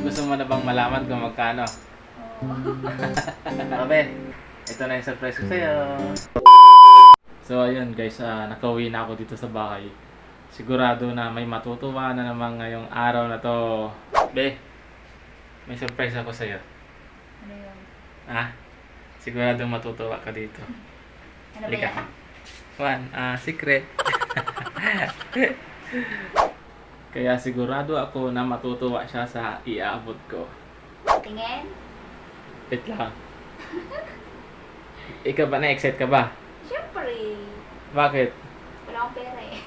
Gusto mo na bang malaman kung magkano? Abe, ito na yung surprise ko sa'yo. So ayun guys, nakauwi na ako dito sa bahay. Sigurado na may matutuwa na naman ngayong araw na to. Be, may surprise ako sa'yo. Ano yun? Siguradong matutuwa ka dito. Ano ba Halika. yan? Juan, secret. Kaya sigurado ako na matutuwa siya sa iaabot ko. Tingin? Wait lang. Ikaw ba na-excite ka ba? Siyempre. Bakit? Wala akong pera eh.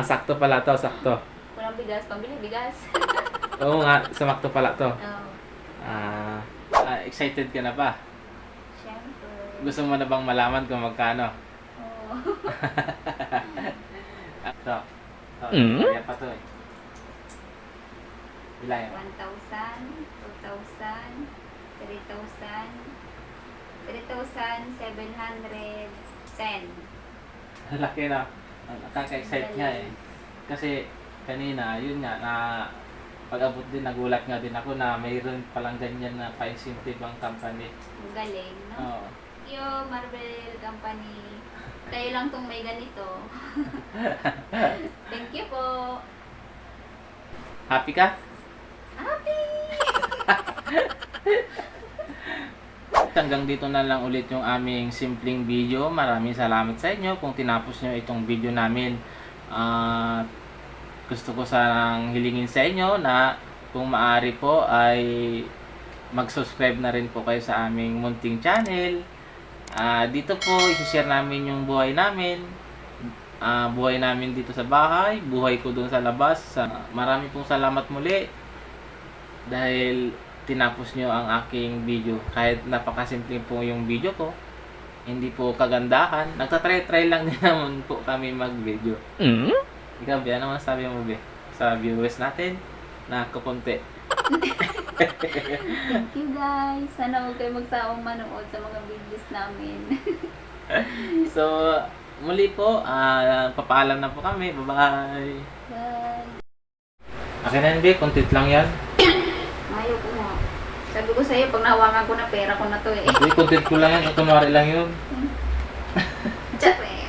Sakto pala to, sakto. Walang bigas. Pambili bigas. Oo nga, sumakto pala to. Oo. Excited ka na ba? Siyempre. Gusto mo na bang malaman kung magkano? Oo. Ito. Kaya pa to eh. Ilan yan? 1,000, 2,000, 3,000, 3,710. Laki na. Nakaka-excite nga eh. Kasi kanina, yun nga, na pag-abot din, nagulat nga din ako na mayroon palang ganyan na pa-incentive ang company. Ang galing, no? Oo. Yo, Marvel Company. Kayo lang tong may ganito. Thank you po. Happy ka? Happy! Hanggang dito na lang ulit yung aming simpleng video. Maraming salamat sa inyo kung tinapos nyo itong video namin. Gusto ko sanang hilingin sa inyo na kung maaari po ay mag-subscribe na rin po kayo sa aming munting channel. Dito po isi-share namin yung buhay namin. Buhay namin dito sa bahay, buhay ko doon sa labas. Marami pong salamat muli dahil tinapos nyo ang aking video. Kahit napakasimple po yung video ko, hindi po kagandahan. Nagtatry-try lang din naman po kami mag-video. Ikaw, Be, ano masabi mo, Be? Sa viewers natin na kapunti. Thank you guys. Sana huwag kayo magsawang manood sa mga videos namin. So, muli po, papaalam na po kami. Bye-bye! Bye! Akin na yun, Be. Content lang yan. Ayaw ko nga. Sabi ko sa'yo, pag nahawakan ko na pera ko na to eh. Hindi, content ko lang yan. Kunwari lang yun. Tsaka eh.